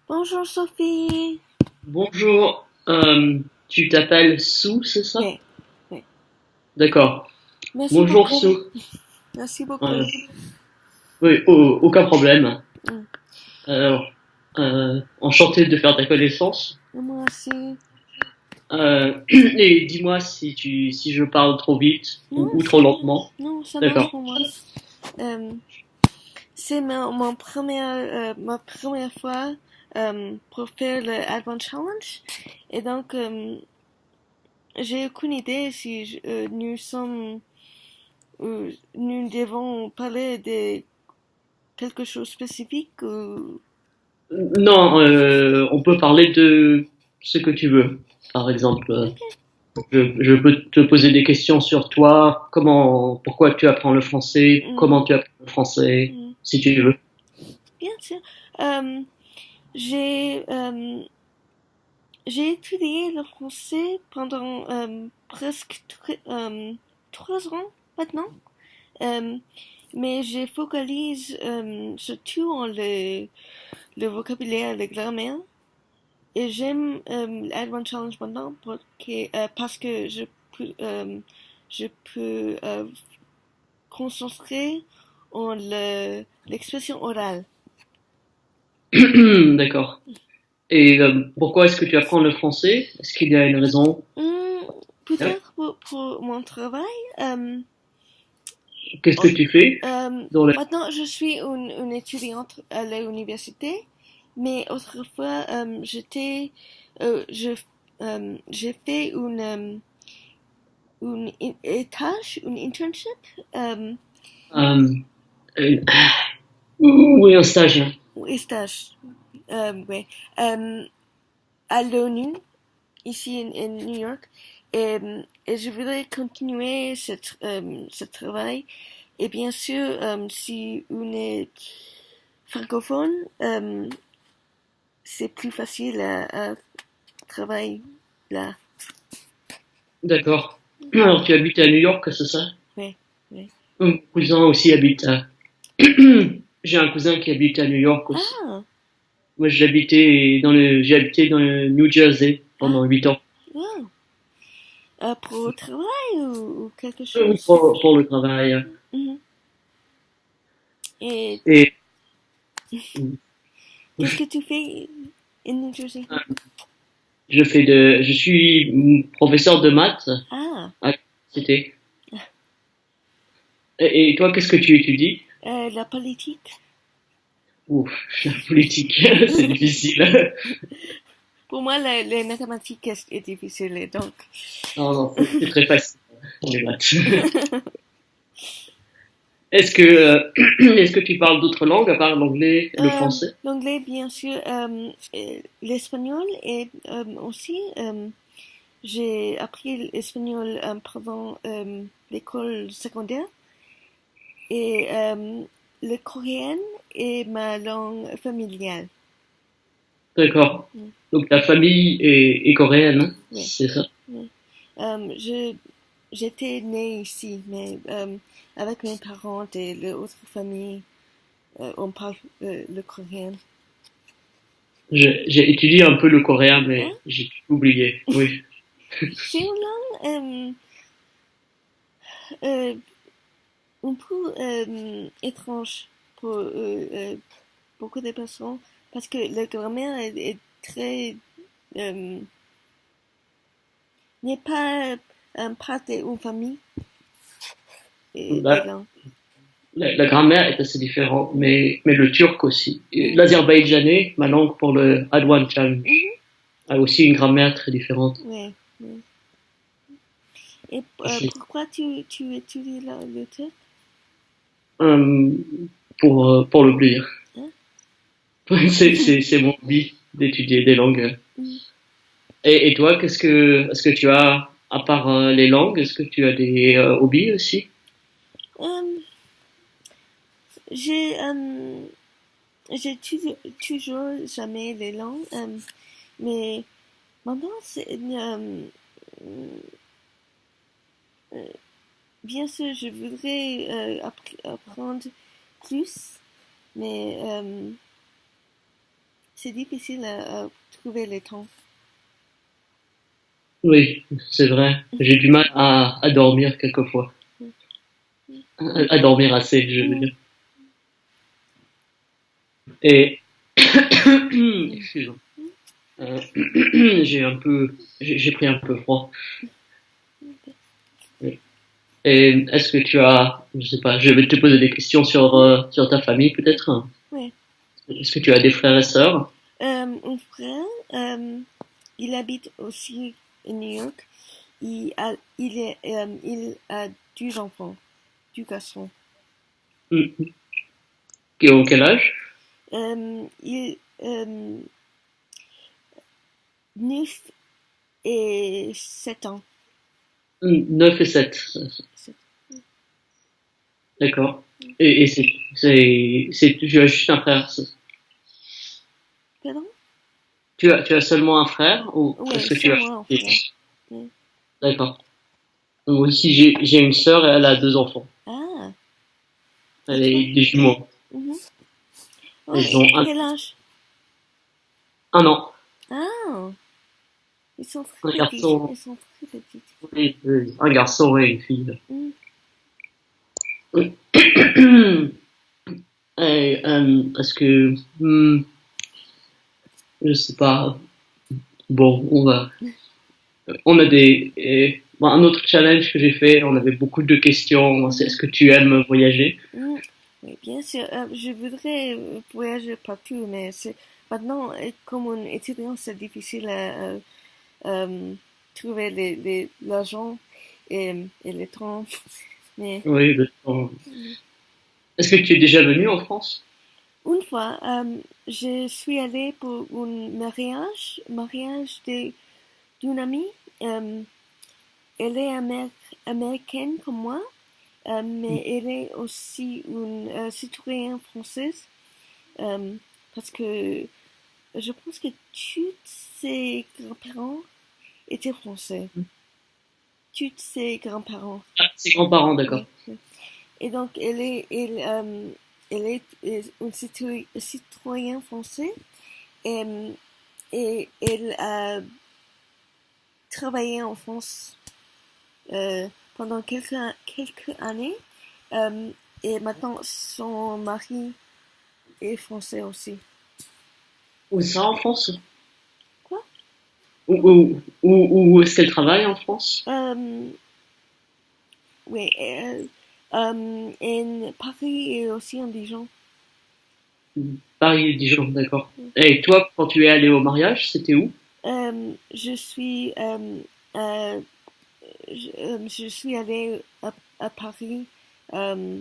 Bonjour Sophie. Bonjour, tu t'appelles Sue, c'est ça? Oui, oui. D'accord. Merci Bonjour beaucoup. Sue. Merci beaucoup. Euh, oui, aucun problème. Mm. Alors, enchanté de faire ta connaissance. Moi aussi. Et dis-moi si je parle trop vite Non, ou trop lentement. non, ça marche D'accord. pour moi. Euh, c'est ma première fois pour faire le Advanced Challenge. Et donc, j'ai aucune idée si nous devons parler de quelque chose de spécifique ou... Non, on peut parler de ce que tu veux. Par exemple, Ok. je peux te poser des questions sur toi, pourquoi tu apprends le français, Mm, comment tu apprends le français, mm, si tu veux. bien sûr. Euh, j'ai J'ai étudié le français pendant presque 3 ans maintenant, euh, mais je focalise surtout en le vocabulaire, la grammaire, et j'aime l'Advanced Challenge maintenant parce que je peux concentrer en l'expression orale. D'accord. Et pourquoi est-ce que tu apprends le français? Est-ce qu'il y a une raison? Hum, Ouais. Peut-être pour mon travail. euh, Qu'est-ce que tu fais dans le... Maintenant, je suis une étudiante à l'université, mais autrefois, j'ai fait une étage, une internship, euh, Euh, euh, oui, un stage. ou stage, ouais, euh, à l'ONU, ici en New York, et je voudrais continuer ce travail. Et bien sûr, si on est francophone, c'est plus facile à travailler là. D'accord. Alors, tu habites à New York, c'est ça? Oui, oui. Mon cousin aussi habite à... J'ai un cousin qui habite à New York aussi. Ah, Moi, j'ai habité dans le New Jersey ah, pendant 8 ans. wow. Pour le travail ou quelque Oui, chose? pour le travail. Mhm. Et Et qu'est-ce que tu fais en New Jersey? je suis professeur de maths Ah, à l'université. Et toi, qu'est-ce que tu étudies? la politique. Ouf, la politique, c'est difficile. Pour moi, les mathématiques est difficile, et donc. Non, non, c'est très facile, les maths. Est-ce que, est-ce que tu parles d'autres langues à part l'anglais et le français? L'anglais, bien sûr, l'espagnol et aussi, j'ai appris l'espagnol pendant l'école secondaire et le coréen est ma langue familiale. D'accord. Mm. Donc ta famille est coréenne, hein, Oui, c'est ça? oui. J'étais née ici, mais avec mes parents et l'autre famille, on parle le coréen. J'ai étudié un peu le coréen, Hein? mais j'ai tout oublié. Oui. C'est une langue euh, un peu étrange pour beaucoup de personnes parce que la grammaire est très euh, n'est pas un part d'une famille des La, langues. la grammaire est assez différente, Mm, mais le turc aussi. Et mm, l'azerbaïdjanais, ma langue pour le Adwan Challenge, mhm, a aussi une grammaire très différente. ouais, ouais. Et C'est, pourquoi tu étudies le turc? euh, pour le plaisir. Hein? C'est mon hobby d'étudier des langues. Mm. Et toi, est-ce que tu as, à part les langues, est-ce que tu as des hobbies aussi? Euh, j'ai toujours jamais les langues, mais maintenant euh, bien sûr je voudrais apprendre plus, mais c'est difficile à trouver le temps. Oui, c'est vrai. J'ai du mal à dormir quelquefois. À dormir assez, je veux Mhm. dire. Et, excuse-moi. Euh, j'ai pris un peu froid. Et est-ce que tu as, je sais pas, je vais te poser des questions sur ta famille peut-être. Ouais. Est-ce que tu as des frères et sœurs? Un frère, il habite aussi à New York. Il a 2 enfants, 2 garçons. Hmm. Qui ont quel âge? Il 9 et 7 ans. 9 et 7. D'accord. Et tu as juste un frère. Pardon? Tu as seulement un frère ou Ouais, est-ce que tu as... seulement un frère. Ouais. D'accord. Moi aussi, j'ai une sœur et elle a 2 enfants. Ah, Elle d'accord. est des jumeaux. Mhm. Oh, Elles ont et quel âge? 1 an. Ah, ils sont très Un petits. garçon, Ils sont très petits. oui, oui, un garçon et une fille. Mm. Et, est-ce que, je sais pas. Bon, on a bon, un autre challenge que j'ai fait. On avait beaucoup de questions. C'est est-ce Mhm. que tu aimes voyager? Mm. Oui, bien sûr. Je voudrais voyager partout, mais c'est maintenant, comme un étudiant, c'est difficile à trouver l'argent et le temps. Mais Oui. Est-ce que tu es déjà venu en France? une fois, je suis allée pour un mariage d'une amie. Euh, Elle est américaine comme moi, mais elle est aussi une citoyenne française, euh, parce que je pense que tous ses grands-parents étaient français. Tous ses grands-parents. Ah, ses grands-parents, d'accord. Oui, oui. Et donc, elle est une citoyenne français, et, et elle a travaillé en France pendant quelques années. Euh, et maintenant, son mari est français aussi. Où ça en France? Quoi? Où, Pardon? où est-ce qu'elle travaille en France? Euh, oui, en Paris et aussi en Dijon. Paris et Dijon, d'accord. Et toi, quand tu es allé au mariage, c'était où? Je suis, euh, je suis allée à Paris, euh,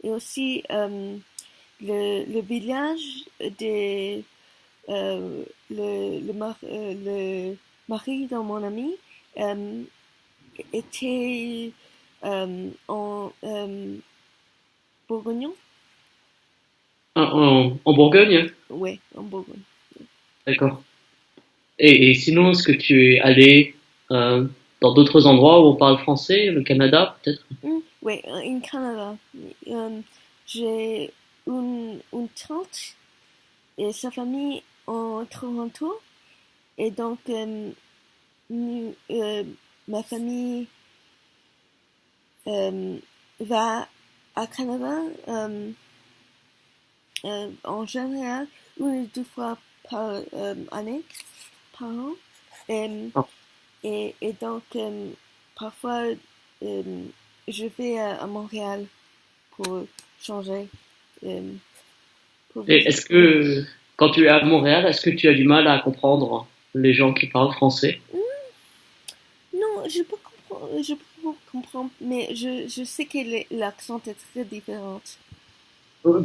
et aussi le village de le mari de mon ami euh, était en Bourgogne. En Bourgogne? Ouais, en Bourgogne. D'accord. Et sinon, est-ce que tu es allé dans d'autres endroits où on parle français, le Canada peut-être? Ouais, en Canada. J'ai une tante et sa famille en Toronto. Et donc, ma famille euh, va à Canada en général 1 ou 2 fois par année, par an. Euh, Ah. et donc, parfois, euh, je vais à Montréal pour changer, euh, pour Et est-ce visiter. que quand tu es à Montréal, est-ce que tu as du mal à comprendre les gens qui parlent français? Non, je peux comprendre, mais je sais que l'accent est très différent.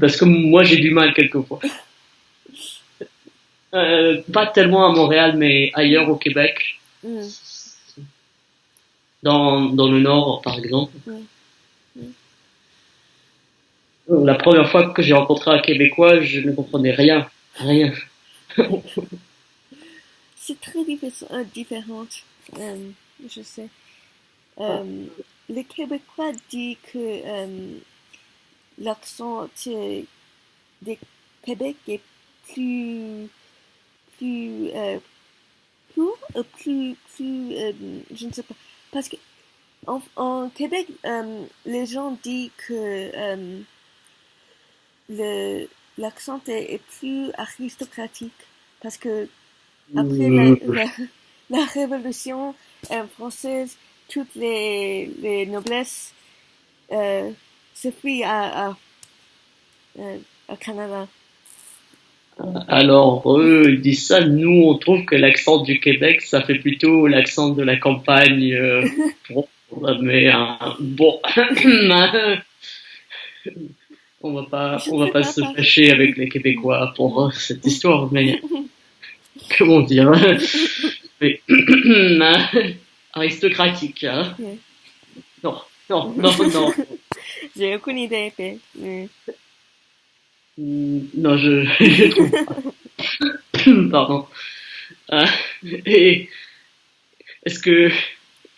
Parce que moi, j'ai du mal quelquefois. Pas tellement à Montréal, mais ailleurs Mm, au Québec, mm, dans le Nord, par exemple. mm, mm. La première fois que j'ai rencontré un Québécois, je ne comprenais rien. Rien. C'est très différent, je sais. Euh, le Québécois dit que l'accent de Québec est plus, plus, court, je ne sais pas. Parce que en Québec, les gens disent que le, l'accent est plus aristocratique. Parce que après la Révolution française, toutes les noblesses se fuient à Canada. Alors, eux, ils disent ça. Nous, on trouve que l'accent du Québec, ça fait plutôt l'accent de la campagne. Bon, mais bon, on Je ne va sais pas pas se par... fâcher avec les Québécois pour cette histoire. Mais comment dire, mais, aristocratique. Hein. Yeah. Non, non, non, non. J'ai aucune idée. Non, je trouve pas. Pardon. Euh, et est-ce que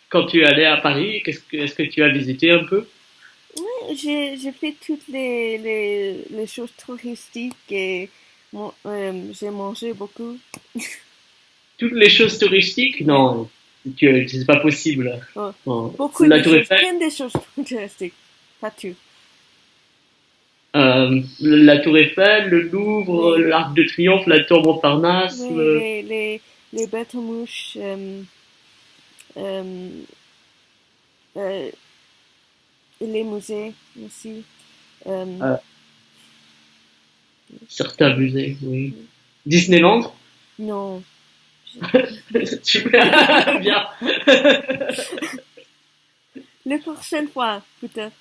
quand tu es allé à Paris, est-ce que tu as visité un peu J'ai fait toutes les choses touristiques et j'ai mangé beaucoup. toutes les choses touristiques? Ouais. Non, c'est pas possible. Oh, Non. beaucoup La de Tour choses, Eiffel, plein de choses touristiques. Pas tout. la Tour Eiffel, le Louvre, Les, l'Arc de Triomphe, la Tour Montparnasse. ouais, les bêtes à mouches, euh, euh, les musées aussi. Euh, Euh, certains musées, oui. Disneyland? non. Super, bien. La prochaine fois, peut-être.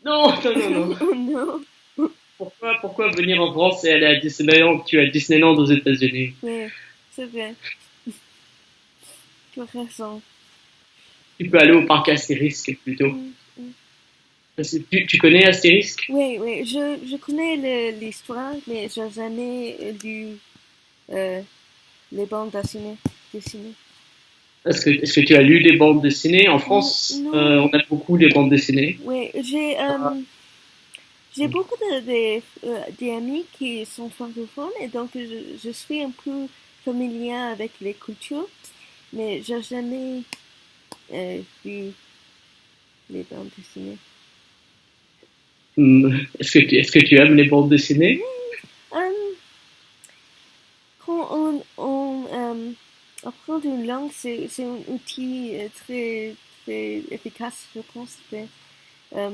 Non, non, non, non. Oh non. Pourquoi venir en France et aller à Disneyland? Tu es à Disneyland aux États-Unis. Ouais, c'est vrai. Tu as raison. Tu peux aller au parc Astérisque plutôt. Mm, mm. Tu connais Astérisque? Oui, oui, je connais l'histoire, mais j'ai jamais lu euh, les bandes dessinées. Est-ce que tu as lu des bandes dessinées? En Non, France, non. on a beaucoup des bandes dessinées. Oui, j'ai beaucoup des amis qui sont francophones et donc je suis un peu familière avec les cultures, mais j'ai jamais lu les bandes dessinées. Est-ce que tu aimes les bandes dessinées? Hum, quand on apprend une langue, c'est un outil très efficace, je pense. Mais, euh,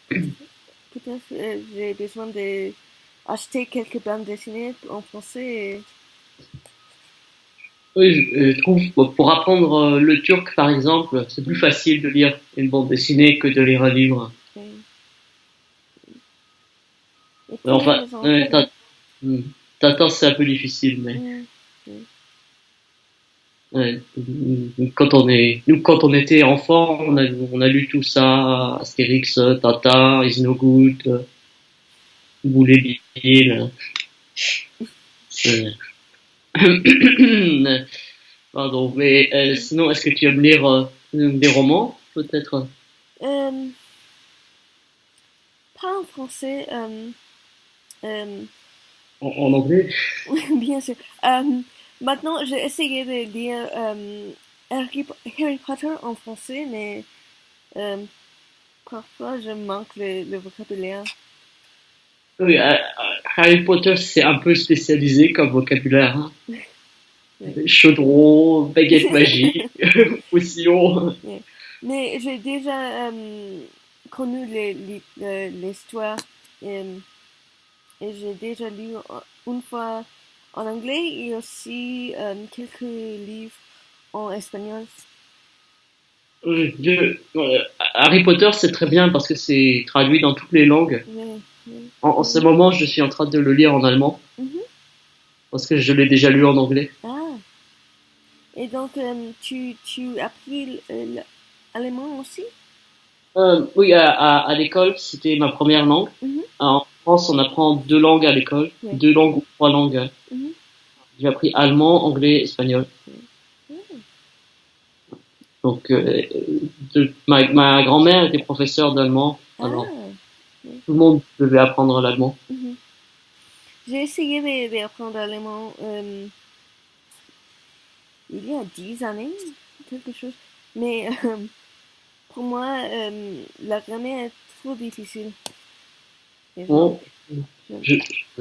peut-être j'ai besoin d'acheter quelques bandes dessinées en français. Oui, je trouve, bon, pour apprendre le turc, par exemple, c'est plus facile de lire une bande dessinée que de lire un livre. Et pour Enfin, les enfants, Tintin, c'est un peu difficile, mais hum, hum, ouais, quand on était enfant, on a lu tout ça, Astérix, Tintin, Is No Good, Boulet Bill. C'est- Pardon, mais sinon, est-ce que tu aimes lire des romans, peut-être euh, pas en français, euh, en anglais? bien sûr. Maintenant, j'ai essayé de lire Harry Potter en français, mais euh, parfois je manque le vocabulaire. Oui, Harry Potter, c'est un peu spécialisé comme vocabulaire. Hein. Oui. Chaudron, baguette magique, potion. Yeah. Mais j'ai déjà connu l'histoire et j'ai déjà lu une fois en anglais et aussi quelques livres en espagnol. Harry Potter, c'est très bien parce que c'est traduit dans toutes les langues. Ouais, ouais. En ce moment, je suis en train de le lire en allemand Mhm. parce que je l'ai déjà lu en anglais. Ah, et donc tu as appris l'allemand aussi? Oui, à l'école, c'était ma première langue. Mhm. En France, on apprend deux langues à l'école, Ouais. deux langues ou trois langues. Hein. Mhm. J'ai appris allemand, anglais, espagnol. Mhm. Donc, ma grand-mère était professeure d'allemand, Ah, alors ouais. tout le monde devait apprendre l'allemand. Mhm. j'ai essayé d'apprendre l'allemand il y a 10 années, quelque chose. Mais pour moi, la grammaire est trop difficile. Et Bon, je- je,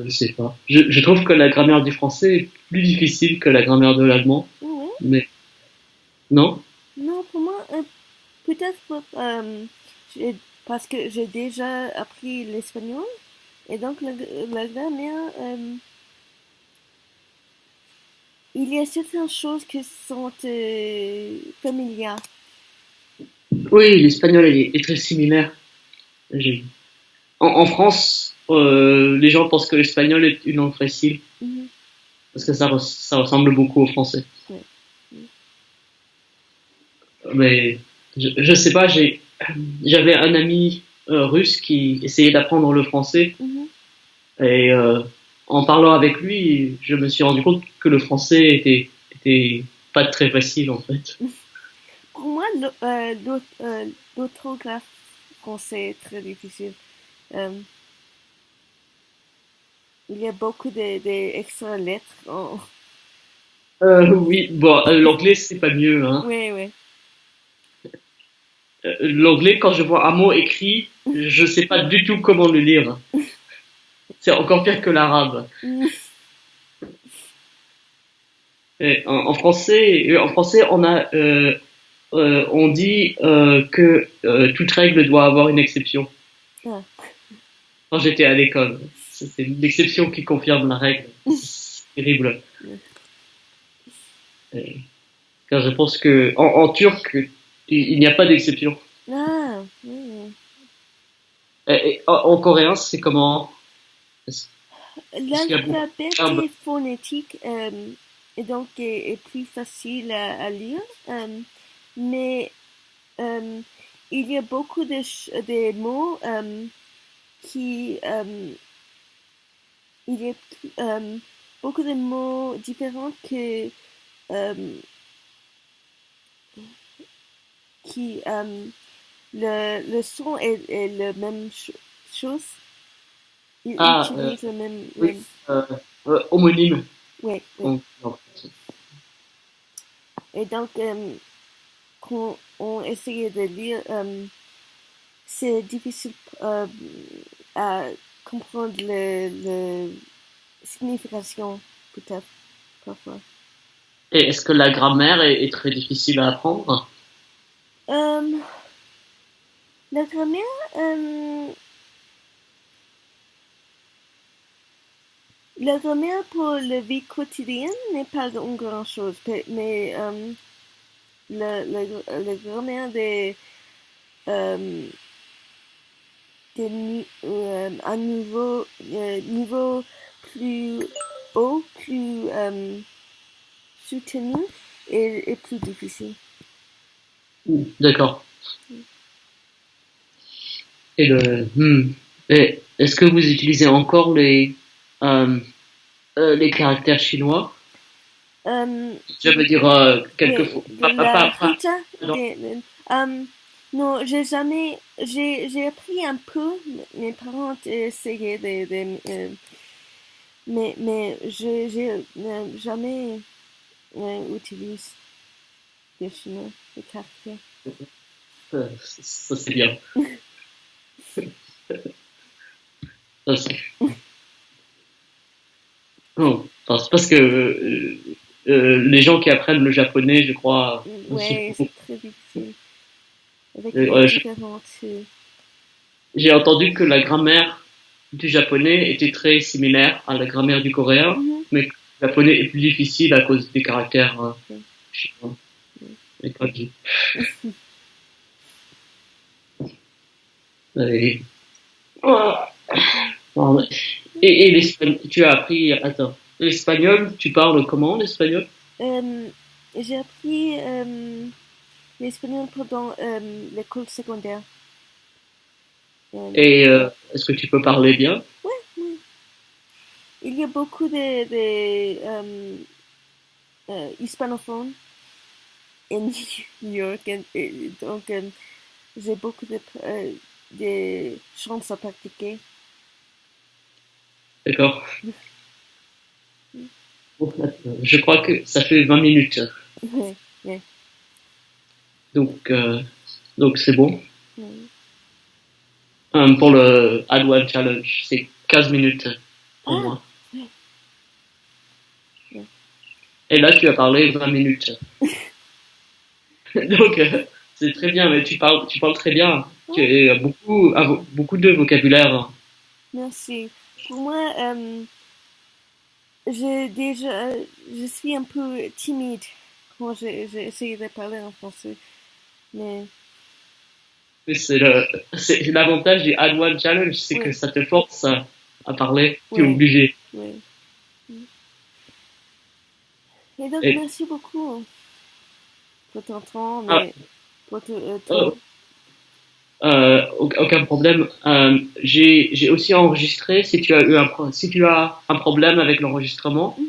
je sais pas. Je trouve que la grammaire du français est plus difficile que la grammaire de l'allemand, ouais, mais non? non, pour moi, peut-être j'ai- parce que j'ai déjà appris l'espagnol. Et donc, la grammaire, il y a certaines choses qui sont familières. Oui, l'espagnol est très similaire. J'ai- en France, les gens pensent que l'espagnol est une langue facile Mhm, parce que ça ressemble beaucoup au français. ouais. Mhm, Mais je sais pas, j'avais un ami russe qui essayait d'apprendre le français mhm. et en parlant avec lui, je me suis rendu compte que le français était pas très facile en fait. Pour moi, l'orthographe français est très difficile. Euh, il y a beaucoup d'extra lettres. Oui, bon, l'anglais c'est pas mieux, hein. Ouais, ouais. L'anglais, quand je vois un mot écrit, je sais pas du tout comment le lire. C'est encore pire que l'arabe. Mhm. Et en français, on dit que toute règle doit avoir une exception. Ah, Quand j'étais à l'école, c'est l'exception qui confirme la règle. C'est terrible. ouais. Et car je pense que en turc, il n'y a pas d'exception. Ah, ouais. Et en coréen, c'est comment? Est-ce est-ce qu'il y a beaucoup L'alphabet de verbes? est phonétique et donc est plus facile à lire. Mais euh, il y a beaucoup de mots qui il y a beaucoup de mots différents euh, qui le son est le même chose. Ils Ah, utilisent le oui, même. euh, homonyme. Ouais, ouais. Non. Et donc quand on essayait de lire, c'est difficile à comprendre le signification peut-être parfois. Et est-ce que la grammaire est très difficile à apprendre? Euh, la grammaire, euh, la grammaire pour la vie quotidienne n'est pas une grande chose, mais la grammaire euh, un niveau plus haut, plus soutenu est plus difficile. D'accord. Et et est-ce que vous utilisez encore euh, les caractères chinois? Euh, Je veux dire, oui, quelquefois, de la pas Rita, dans- non, j'ai appris un peu. Mes parents ont essayé mais j'ai jamais utilisé des chinois, des caractères. ça c'est bien. Ça, non, c'est parce que les gens qui apprennent le japonais, je crois, Ouais, c'est très difficile avec les euh, différentes. j'ai entendu que la grammaire du japonais était très similaire à la grammaire du coréen, Mhm, mais que le japonais est plus difficile à cause des caractères ouais, chinois ouais. et kanji. Et, pardon. Et l'espagnol, tu as appris, attends, l'espagnol, tu parles comment l'espagnol? Euh, j'ai appris l'espagnol pendant l'école secondaire. Euh, Et est-ce que tu peux parler bien? ouais, ouais. Il y a beaucoup de hispanophones en New York, et donc j'ai beaucoup de chances à pratiquer. D'accord. Je crois que ça fait 20 minutes. Ouais, ouais, Donc, euh, donc c'est bon. ouais. Pour le Add One Challenge, c'est 15 minutes pour Ah, moi. ouais, ouais. Et là, tu as parlé 20 minutes. Donc, c'est très bien, mais tu parles très bien. Tu Ah, as beaucoup de vocabulaire. merci. Pour moi, je suis un peu timide quand j'essaie de parler en français. Mais, C'est l'avantage du Add One Challenge, c'est que ouais, ça te force à parler. Tu es ouais, obligé. ouais. Et donc, Et, merci beaucoup pour ton temps, ah, mais pour oh, ton... aucun problème. J'ai aussi enregistré. Si tu as un problème avec l'enregistrement, Mhm.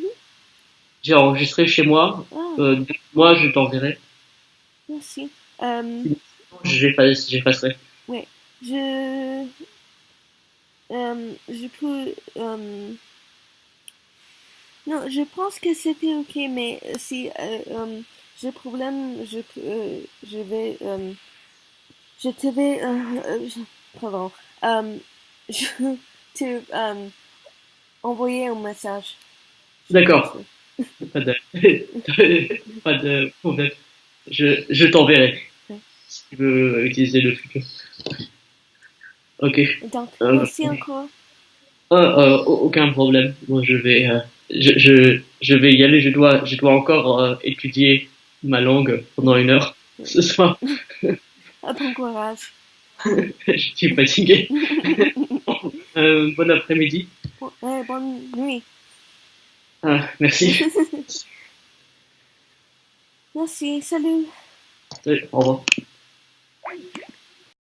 j'ai enregistré chez moi. Ah, Moi, je t'enverrai. merci. Euh, Sinon, j'effacerai. ouais, je peux... non, je pense que c'était ok, mais si j'ai problème, je vais, je te vais, pardon, euh, je te envoyer un message sur D'accord. Facebook. Pas de, pas de problème. Je t'enverrai Ouais. si tu veux utiliser le futur. Ok. Donc, Euh, merci encore. aucun problème. Moi, je vais y aller. Je dois encore étudier ma langue pendant 1 heure Ouais. ce soir. Bon courage. Je suis fatigué. Bon après-midi. Ouais, bonne nuit. Merci. Merci, salut. Au revoir.